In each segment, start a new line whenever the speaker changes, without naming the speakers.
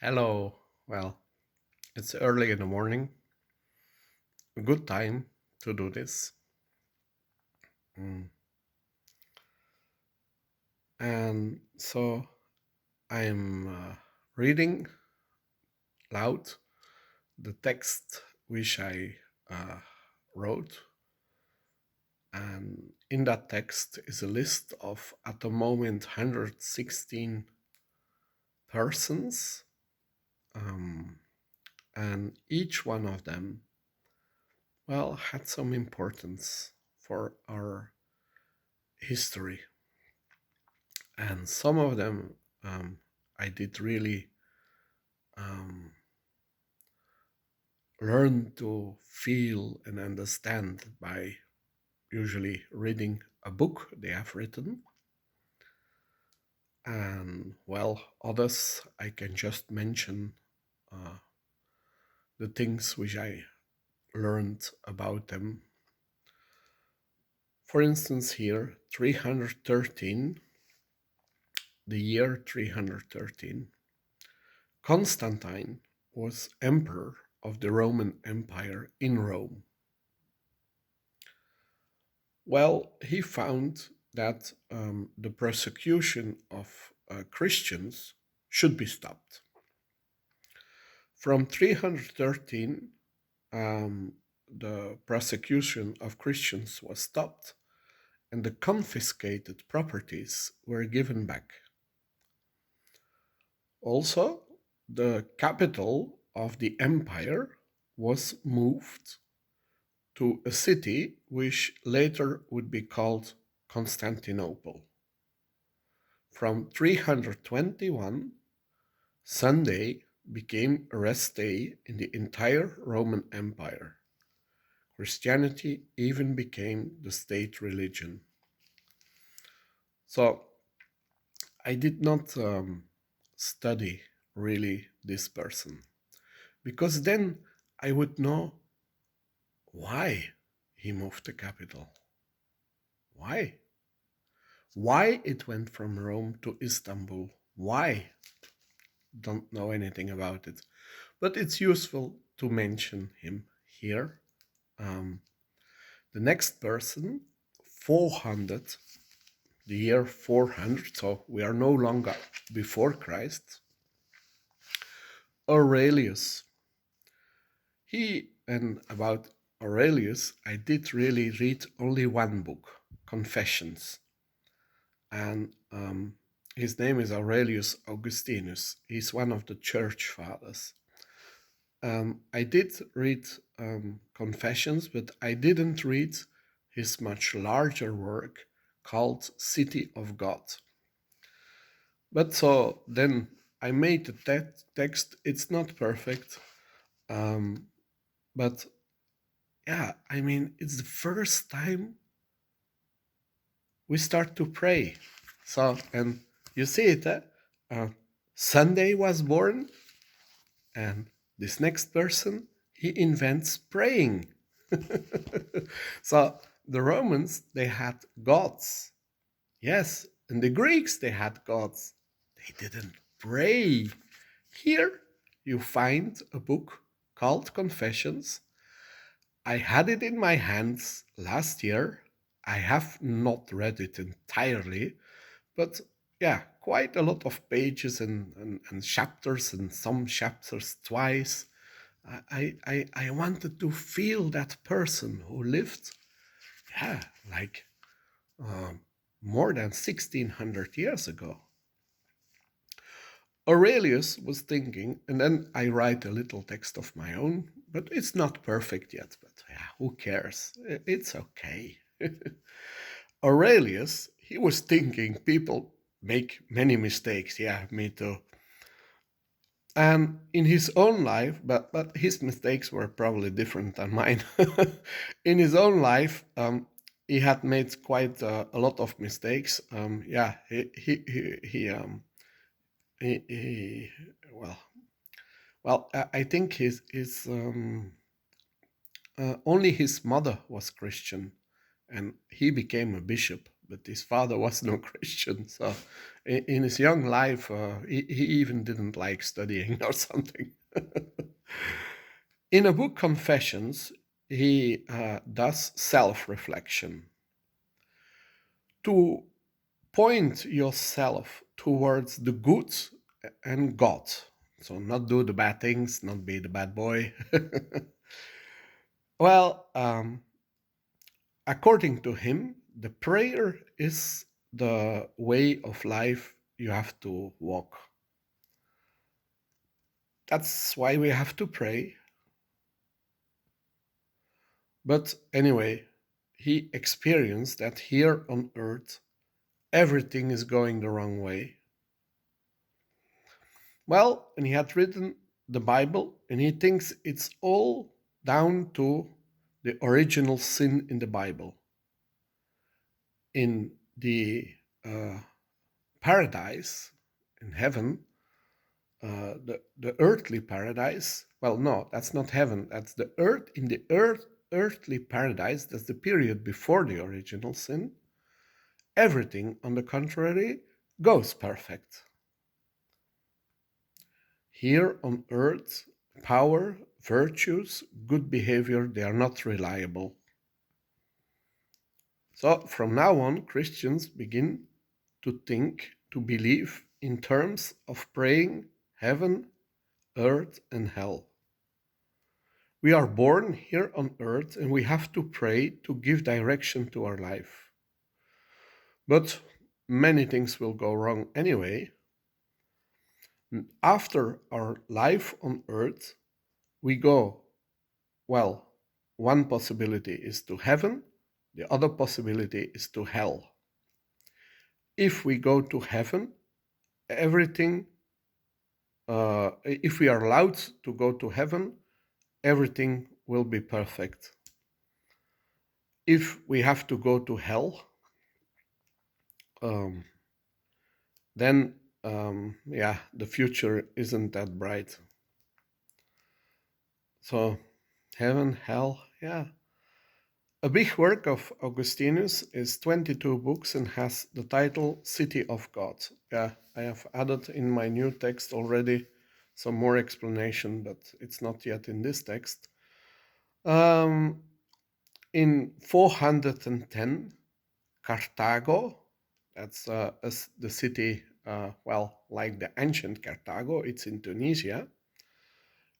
Hello. Well, it's early in the morning. A good time to do this. Mm. And so I'm reading loud the text which I uh, wrote. And in that text is a list of, at the moment, 116 persons. Um, and each one of them, well, had some importance for our history. And some of them I did really um, learn to feel and understand by usually reading a book they have written. And well, others I can just mention uh, the things which I learned about them. For instance, here, 313, the year 313, Constantine was emperor of the Roman Empire in Rome. Well, he found that the persecution of Christians should be stopped. From 313, the persecution of Christians was stopped and the confiscated properties were given back. Also, the capital of the empire was moved to a city which later would be called Constantinople. From 321, Sunday became a rest day in the entire Roman Empire. Christianity even became the state religion. So I did not study really this person because then I would know why he moved the capital. Why? Why it went from Rome to Istanbul? Why? Don't know anything about it. But it's useful to mention him here. Um, the next person, 400, the year 400, so we are no longer before Christ, Aurelius. And about Aurelius, I did really read only one book, Confessions. And his name is Aurelius Augustinus. He's one of the church fathers. I did read Confessions, but I didn't read his much larger work called City of God. But so then I made the text. It's not perfect, but yeah, I mean, it's the first time we start to pray. So, and you see it, uh, Sunday was born, and this next person, he invents praying. So the Romans, they had gods. Yes, and the Greeks, they had gods. They didn't pray. Here you find a book called Confessions. I had it in my hands last year. I have not read it entirely, but yeah, quite a lot of pages and chapters, and some chapters twice. I wanted to feel that person who lived, yeah, like um, more than 1600 years ago. Aurelius was thinking, and then I write a little text of my own, but it's not perfect yet, but yeah, who cares? It's okay. Aurelius, he was thinking people make many mistakes. Yeah, me too. And in his own life, but his mistakes were probably different than mine. In his own life, he had made quite a lot of mistakes. Yeah, he well, I think his only his mother was Christian, and he became a bishop. but his father was no Christian. So in his young life, he even didn't like studying or something. In a book, Confessions, he does self reflection to point yourself towards the good and God. So, not do the bad things, not be the bad boy. Well, according to him, the prayer is the way of life you have to walk. That's why we have to pray. But anyway, he experienced that here on earth, everything is going the wrong way. Well, and he had written the Bible, and he thinks it's all down to the original sin in the Bible. In the paradise, in heaven, the earthly paradise. Well, no, that's not heaven. That's the earth. In the earthly paradise, that's the period before the original sin. Everything, on the contrary, goes perfect. Here on earth, power, virtues, good behavior, they are not reliable. So from now on, Christians begin to think, to believe in terms of praying heaven, earth, and hell. We are born here on earth and we have to pray to give direction to our life. But many things will go wrong anyway. After our life on earth, we go, well, one possibility is to heaven, the other possibility is to hell. If we go to heaven, everything, if we are allowed to go to heaven, everything will be perfect. If we have to go to hell, then the future isn't that bright. So, heaven, hell, yeah. A big work of Augustinus is 22 books and has the title City of God. Yeah, I have added in my new text already some more explanation, but it's not yet in this text. In 410, Carthago, that's the city, like the ancient Carthago, it's in Tunisia.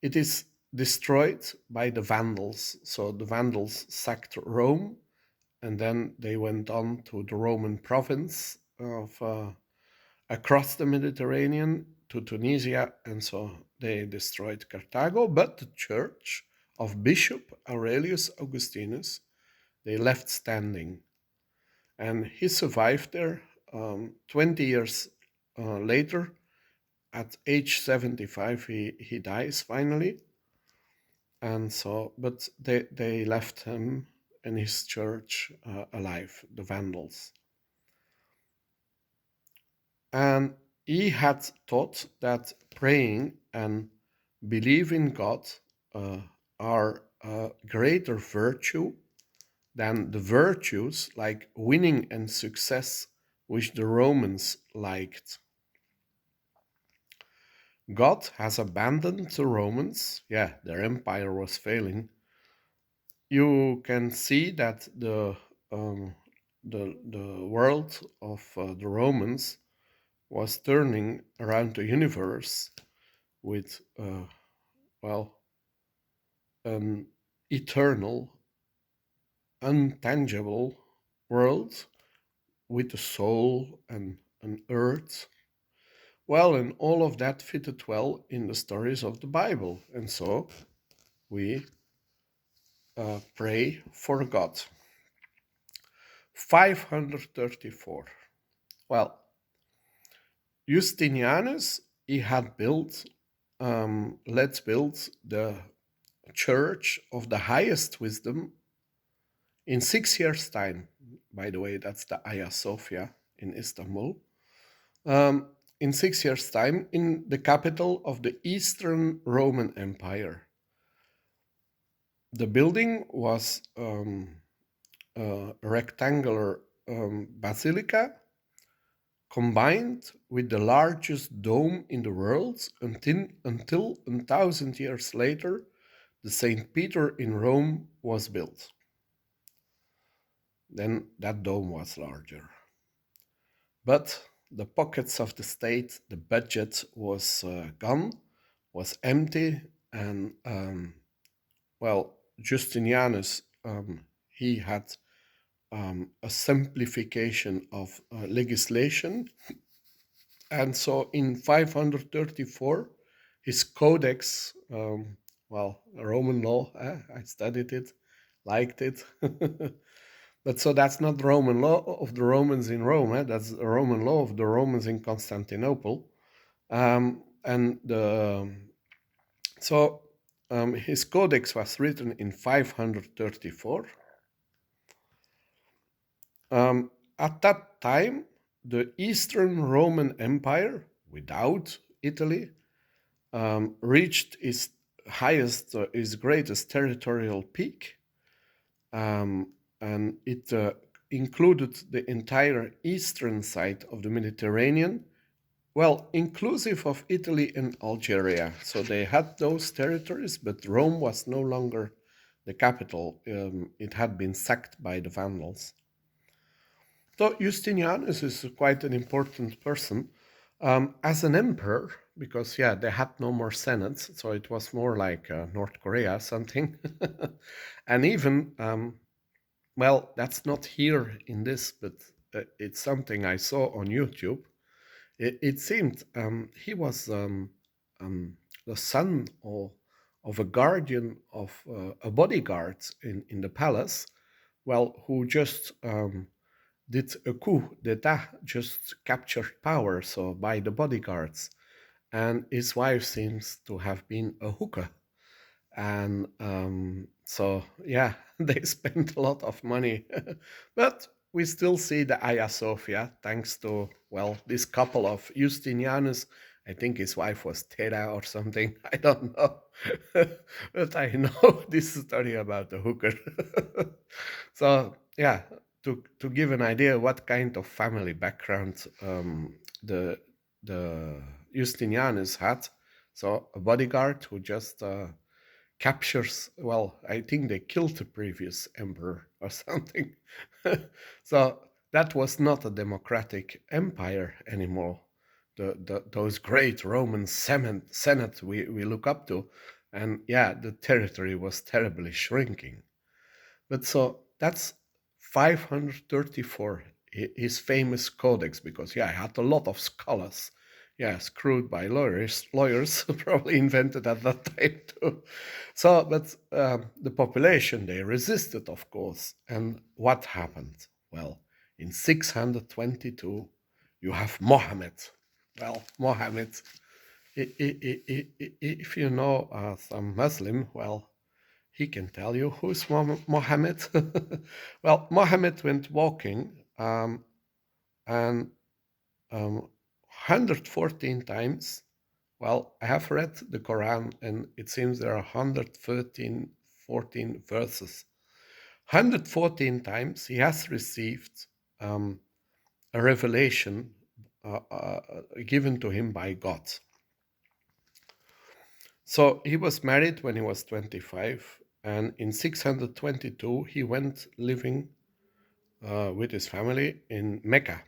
It is destroyed by the Vandals. So the Vandals sacked Rome, and then they went on to the Roman province of across the Mediterranean to Tunisia, and so they destroyed Carthago. But the church of Bishop Aurelius Augustinus, they left standing. And he survived there 20 years later. At age 75, he dies finally. And so, but they left him and his church alive, the Vandals. And he had taught that praying and believe in God are a greater virtue than the virtues like winning and success which the Romans liked. God has abandoned the Romans. Yeah, their empire was failing. You can see that the world of the Romans was turning around the universe with an eternal, untangible world with a soul and an earth. Well, and all of that fitted well in the stories of the Bible, and so we pray for God. 534. Well, Justinianus, he had built, let's build the church of the highest wisdom in 6 years' time. By the way, that's the Hagia Sophia in Istanbul. In 6 years' time, in the capital of the Eastern Roman Empire. The building was a rectangular basilica, combined with the largest dome in the world until 1,000 years later, the St. Peter in Rome was built. Then that dome was larger. But the pockets of the state, the budget was gone, was empty, and well, Justinianus, he had a simplification of legislation. And so in 534, his codex, well, Roman law, I studied it, liked it. But so that's not the Roman law of the Romans in Rome, that's the Roman law of the Romans in Constantinople. And so his codex was written in 534. At that time, the Eastern Roman Empire, without Italy, reached its highest, its greatest territorial peak, and it included the entire eastern side of the Mediterranean, well, inclusive of Italy and Algeria. So they had those territories, but Rome was no longer the capital. It had been sacked by the Vandals. So Justinianus is quite an important person as an emperor, because yeah, they had no more senates, so it was more like North Korea something. And even well, that's not here in this, but it's something I saw on YouTube. It seemed he was the son of a guardian of a bodyguard in the palace, well, who just did a coup d'etat, just captured power, so by the bodyguards. And his wife seems to have been a hooker. And so, yeah, they spent a lot of money. But we still see the Hagia Sophia, thanks to, well, this couple of Justinianus. I think his wife was Thera or something. I don't know. But I know this story about the hooker. So, yeah, to give an idea what kind of family background the Justinianus had. So, a bodyguard who just captures, well, I think they killed the previous emperor or something. So that was not a democratic empire anymore. Those great Roman Senate we look up to. And yeah, the territory was terribly shrinking. But so that's 534, his famous codex, because yeah, I had a lot of scholars, yeah, screwed by lawyers probably invented at that time too. So, but the population, they resisted, of course. And what happened? Well, in 622, you have Mohammed. Well, Mohammed, if you know some Muslim, well, he can tell you who's Mohammed. Well, Mohammed went walking and 114 times. Well, I have read the Quran and it seems there are 113, 14 verses. 114 times he has received a revelation given to him by God. So he was married when he was 25, and in 622 he went living with his family in Mecca,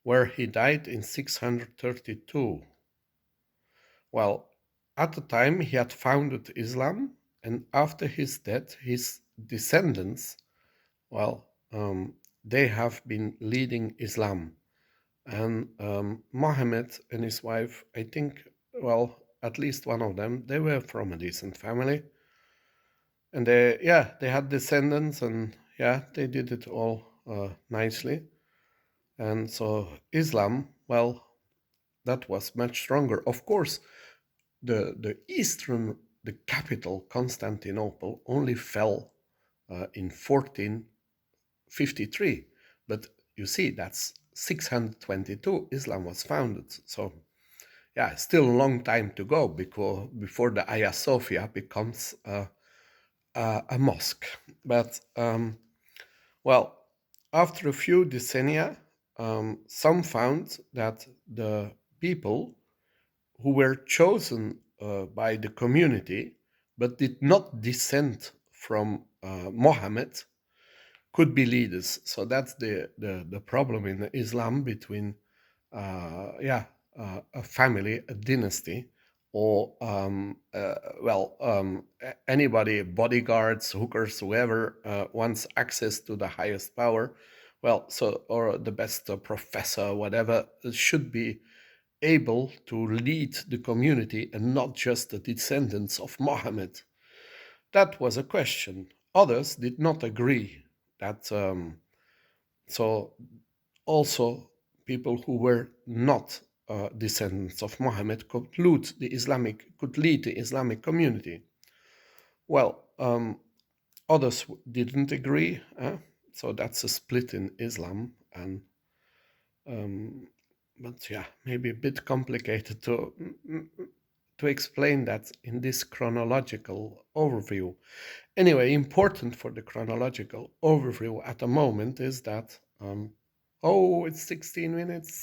where he died in 632. Well, at the time he had founded Islam, and after his death, his descendants, well, they have been leading Islam. And Mohammed and his wife, I think, well, at least one of them, they were from a decent family. And they, yeah, they had descendants, and yeah, they did it all nicely. And so Islam, well, that was much stronger. Of course, the capital, Constantinople, only fell in 1453. But you see, that's 622. Islam was founded. So yeah, still a long time to go before the Hagia Sophia becomes a mosque. But well, after a few decennia, some found that the people who were chosen by the community but did not descend from Mohammed could be leaders. So that's the problem in Islam between, yeah, a family, a dynasty, or anybody, bodyguards, hookers, whoever wants access to the highest power. Well, so or the best professor, whatever, should be able to lead the community and not just the descendants of Mohammed. That was a question. Others did not agree that so also people who were not descendants of Muhammad could lead the Islamic community. Well, others didn't agree. So that's a split in Islam, and um, but yeah, maybe a bit complicated to explain that in this chronological overview. Anyway, important for the chronological overview at the moment is that oh, it's 16 minutes.